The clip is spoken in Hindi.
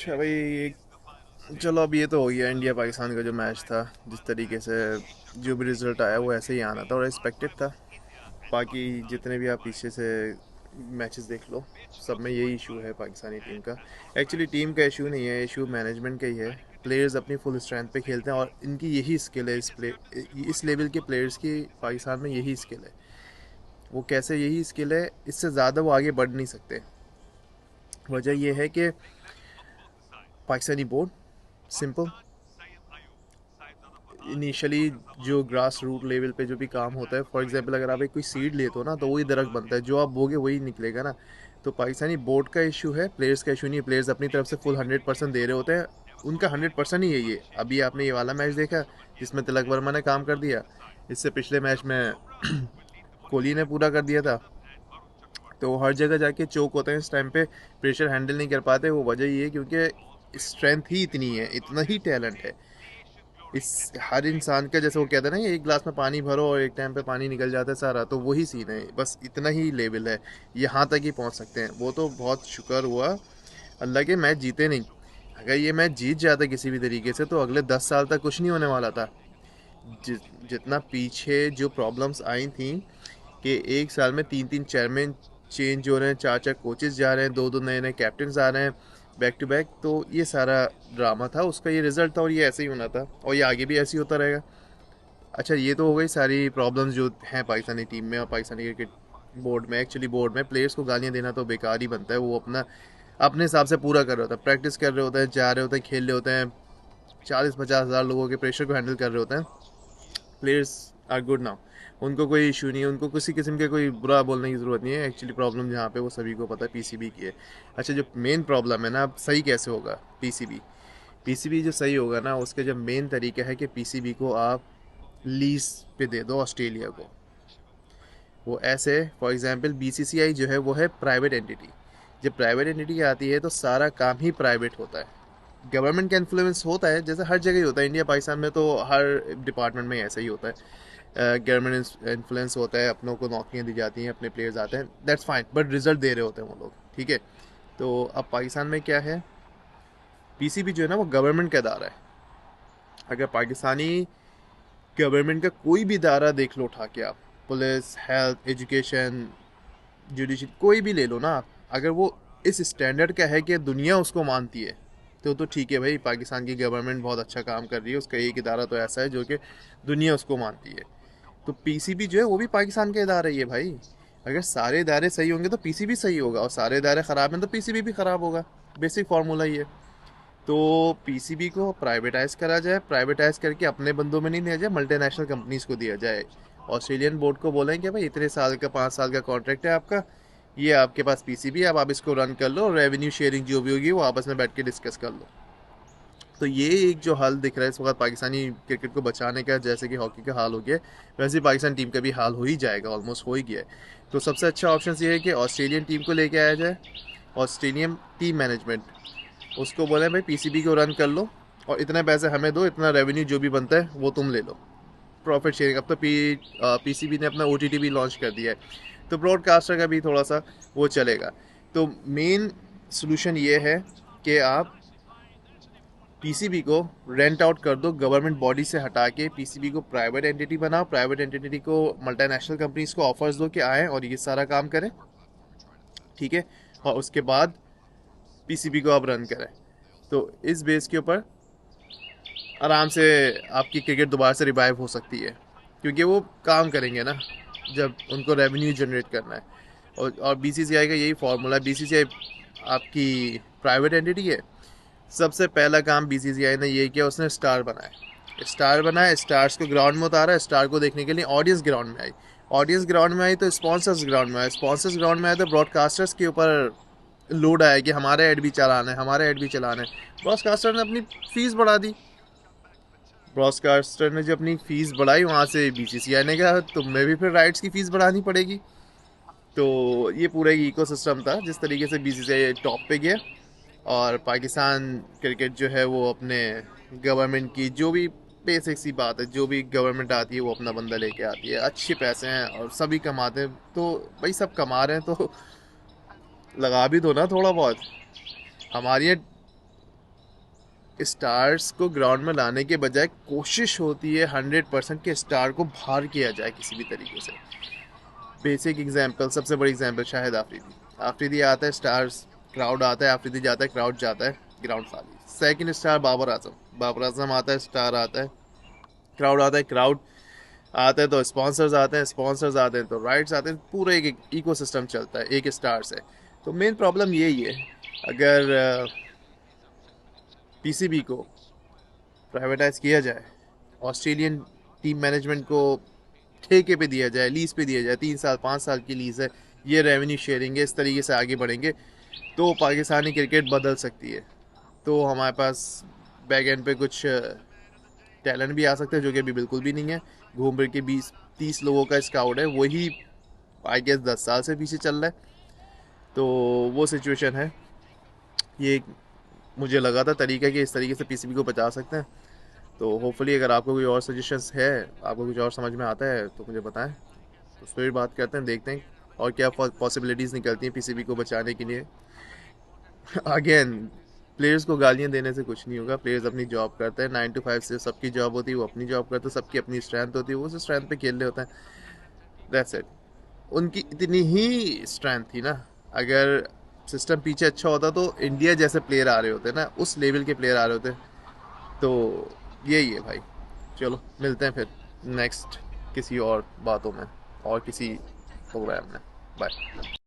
अच्छा भाई, चलो अब ये तो हो गया इंडिया पाकिस्तान का जो मैच था। जिस तरीके से जो भी रिजल्ट आया वो ऐसे ही आना था और एक्सपेक्टेड था। बाकी जितने भी आप पीछे से मैचेस देख लो, सब में यही इशू है पाकिस्तानी टीम का। एक्चुअली टीम का इशू नहीं है, इशू मैनेजमेंट का ही है। प्लेयर्स अपनी फुल स्ट्रेंथ पे खेलते हैं और इनकी यही स्किल है। इस लेवल के प्लेयर्स की पाकिस्तान में यही स्किल है। वो कैसे यही स्किल है, इससे ज़्यादा वो आगे बढ़ नहीं सकते। वजह यह है कि पाकिस्तानी बोर्ड सिंपल इनिशियली जो ग्रास रूट लेवल पे जो भी काम होता है, फॉर एग्जांपल अगर आप एक कोई सीड लेते हो ना तो वही दरख्त बनता है, जो आप बोगे वही निकलेगा ना। तो पाकिस्तानी बोर्ड का इशू है, प्लेयर्स का इशू नहीं है। प्लेयर्स अपनी तरफ से फुल 100% दे रहे होते हैं। उनका 100% ही है ये। अभी आपने ये वाला मैच देखा जिसमें तिलक वर्मा ने काम कर दिया। इससे पिछले मैच में कोहली ने पूरा कर दिया था। तो हर जगह जाके चौक होते हैं इस टाइम पे, प्रेशर हैंडल नहीं कर पाते। वो वजह ये है क्योंकि स्ट्रेंथ ही इतनी है, इतना ही टैलेंट है इस हर इंसान का। जैसे वो कहते हैं ना, एक गिलास में पानी भरो और एक टाइम पे पानी निकल जाता है सारा, तो वही सीन है। बस इतना ही लेवल है, यहाँ तक ही पहुँच सकते हैं। वो तो बहुत शुक्र हुआ अल्लाह के मैच जीते नहीं। अगर ये मैच जीत जाता किसी भी तरीके से तो अगले 10 साल तक कुछ नहीं होने वाला था। जि, जितना पीछे जो प्रॉब्लम्स आई थी कि एक साल में 3-3 चेयरमैन चेंज हो रहे हैं, 4-4 कोचेस जा रहे हैं, 2-2 नए नए कैप्टन आ रहे हैं बैक टू बैक, तो ये सारा ड्रामा था, उसका ये रिजल्ट था और ये ऐसे ही होना था और ये आगे भी ऐसे ही होता रहेगा। अच्छा, ये तो हो गई सारी प्रॉब्लम्स जो हैं पाकिस्तानी टीम में और पाकिस्तानी क्रिकेट बोर्ड में। एक्चुअली बोर्ड में प्लेयर्स को गालियाँ देना तो बेकार ही बनता है। वो अपना अपने हिसाब से पूरा कर रहे होता है, प्रैक्टिस कर रहे होते हैं, जा रहे होते हैं, खेल रहे होते हैं, 40-50 हज़ार लोगों के प्रेशर को हैंडल कर रहे होते हैं। प्लेयर्स आर गुड नाउ, उनको कोई इशू नहीं है, उनको किसी किस्म के कोई बुरा बोलने की ज़रूरत नहीं है। एक्चुअली प्रॉब्लम जहाँ पे वो सभी को पता है पीसीबी की है। अच्छा, जो मेन प्रॉब्लम है ना, अब सही कैसे होगा पीसीबी? पीसीबी जो सही होगा ना, उसका जो मेन तरीका है कि पीसीबी को आप लीज पे दे दो ऑस्ट्रेलिया को। वो ऐसे, फॉर एग्जांपल बीसीसीआई जो है वो है प्राइवेट एंटिटी। जब प्राइवेट एंटिटी आती है तो सारा काम ही प्राइवेट होता है। गवर्नमेंट का इन्फ्लुएंस होता है, जैसे हर जगह ही होता है, इंडिया पाकिस्तान में तो हर डिपार्टमेंट में ऐसा ही होता है। गवर्नमेंट इन्फ्लुएंस होता है, अपनों को नौकरियां दी जाती हैं, अपने प्लेयर्स आते हैं, दैट्स फाइन, बट रिजल्ट दे रहे होते हैं वो लोग, ठीक है। तो अब पाकिस्तान में क्या है, पीसीबी जो है ना वो गवर्नमेंट का इदारा है। अगर पाकिस्तानी गवर्नमेंट का कोई भी इदारा देख लो उठा के आप, पुलिस, हेल्थ, एजुकेशन, जुडिशरी, कोई भी ले लो ना आप, अगर वो इस स्टैंडर्ड का है कि दुनिया उसको मानती है, तो ठीक है भाई, पाकिस्तान की गवर्नमेंट बहुत अच्छा काम कर रही है, उसका एक इदारा तो ऐसा है जो कि दुनिया उसको मानती है। तो पीसीबी जो है वो भी पाकिस्तान का इदारा ही है भाई। अगर सारे इदारे सही होंगे तो पीसीबी सही होगा, और सारे इदारे ख़राब हैं तो पीसीबी भी ख़राब होगा। बेसिक फार्मूला ही है। तो पीसीबी को प्राइवेटाइज करा जाए, प्राइवेटाइज करके अपने बंदों में नहीं दिया जाए, मल्टीनेशनल कंपनीज को दिया जाए। ऑस्ट्रेलियन बोर्ड को बोलेंगे भाई इतने साल का, 5 साल का कॉन्ट्रैक्ट है आपका, ये आपके पास पीसीबी, अब आप इसको रन कर लो, रेवेन्यू शेयरिंग जो भी होगी वो आपस में बैठ के डिस्कस कर लो। तो ये एक जो हल दिख रहा है इस वक्त पाकिस्तानी क्रिकेट को बचाने का, जैसे कि हॉकी का हाल हो गया है, वैसे ही पाकिस्तान टीम का भी हाल हो ही जाएगा, ऑलमोस्ट हो ही गया है। तो सबसे अच्छा ऑप्शन ये है कि ऑस्ट्रेलियन टीम को लेके आया जाए। ऑस्ट्रेलियन टीम मैनेजमेंट, उसको बोले भाई पीसीबी को रन कर लो और इतने पैसे हमें दो, इतना रेवेन्यू जो भी बनता है वो तुम ले लो। Profit sharing. अब तो पीसीबी ने अपना ओटीटी भी लॉन्च कर दिया है, तो ब्रॉडकास्टर का भी थोड़ा सा वो चलेगा। तो मेन सोल्यूशन ये है कि आप पीसीबी को रेंट आउट कर दो, गवर्नमेंट बॉडी से हटा के पीसीबी को प्राइवेट एंटिटी बनाओ, प्राइवेट एंटिटी को मल्टीनेशनल कंपनीज को ऑफर्स दो कि आए और ये सारा काम करें, ठीक है। और उसके बाद पीसीबी को आप रन करें। तो इस बेस के ऊपर आराम से आपकी क्रिकेट दोबारा से रिवाइव हो सकती है, क्योंकि वो काम करेंगे ना जब उनको रेवेन्यू जनरेट करना है। और बीसीसीआई का यही फार्मूला है। बीसीसीआई आपकी प्राइवेट एंटिटी है। सबसे पहला काम बीसीसीआई ने ये किया, उसने स्टार बनाया, स्टार बनाया, स्टार्स को ग्राउंड में उतारा। स्टार को देखने के लिए ऑडियंस ग्राउंड में आई, ऑडियंस ग्राउंड में आई तो स्पॉन्सर्स ग्राउंड में आए, स्पॉन्सर्स ग्राउंड में आए तो ब्रॉडकास्टर्स के ऊपर लोड आया कि हमारे ऐड भी चलाना है, हमारे ऐड भी चलाना है। ब्रॉडकास्टर ने अपनी फीस बढ़ा दी। ब्रॉडकास्टर ने जो अपनी फीस बढ़ाई, वहाँ से बीसीसीआई ने कहा तुम्हें भी फिर राइट्स की फीस बढ़ानी पड़ेगी। तो ये पूरा एक इकोसिस्टम था जिस तरीके से बीसीसीआई टॉप पे गया। और पाकिस्तान क्रिकेट जो है वो अपने गवर्नमेंट की जो भी बेसिक सी बात है, जो भी गवर्नमेंट आती है वो अपना बंदा लेके आती है, अच्छे पैसे हैं और सभी कमाते हैं, तो भाई सब कमा रहे हैं तो लगा भी दो ना थोड़ा बहुत। हमारे यहाँ स्टार्स को ग्राउंड में लाने के बजाय कोशिश होती है 100% के स्टार को बाहर किया जाए किसी भी तरीके से। बेसिक एग्जांपल, सबसे बड़ी एग्जांपल शाहिद आफरीदी। आफरीदी आता है, स्टार्स क्राउड आता है, आफरीदी जाता है, क्राउड जाता है, ग्राउंड खाली। सेकंड स्टार बाबर आजम, बाबर आजम आता है, स्टार आता है, क्राउड आता है, क्राउड आता है तो स्पॉन्सर्स आते हैं, स्पॉन्सर्स आते हैं तो राइट्स आते हैं, पूरा एक इकोसिस्टम चलता है एक स्टार से। तो मेन प्रॉब्लम यही है, अगर पीसीबी को प्राइवेटाइज किया जाए, ऑस्ट्रेलियन टीम मैनेजमेंट को ठेके पे दिया जाए, लीज पे दिया जाए, 3 साल 5 साल की लीज है, ये रेवेन्यू शेयरिंग है, इस तरीके से आगे बढ़ेंगे तो पाकिस्तानी क्रिकेट बदल सकती है। तो हमारे पास बैक एंड पे कुछ टैलेंट भी आ सकता है, जो कि अभी बिल्कुल भी नहीं है। घूम फिर के 20-30 लोगों का स्काउट है, वही आई गेस 10 साल से पीछे चल रहा है। तो वो सिचुएशन है। ये मुझे लगा था तरीका कि इस तरीके से पीसीबी को बचा सकते हैं। तो होपफुली अगर आपको कोई और सजेशंस है, आपको कुछ और समझ में आता है तो मुझे बताएं, तो उस पर भी बात करते हैं, देखते हैं और क्या पॉसिबिलिटीज़ निकलती हैं पीसीबी को बचाने के लिए। अगेन, प्लेयर्स को गालियां देने से कुछ नहीं होगा। प्लेयर्स अपनी जॉब करते हैं, 9 to 5 से सबकी जॉब होती है, वो अपनी जॉब करते हैं, सबकी अपनी स्ट्रेंथ होती है, वो उस स्ट्रेंथ पे खेल रहे होते हैं, दैट्स इट। उनकी इतनी ही स्ट्रेंथ थी ना, अगर सिस्टम पीछे अच्छा होता तो इंडिया जैसे प्लेयर आ रहे होते ना, उस लेवल के प्लेयर आ रहे होते। तो यही है भाई। चलो मिलते हैं फिर नेक्स्ट किसी और बातों में और किसी प्रोग्राम में। बाय।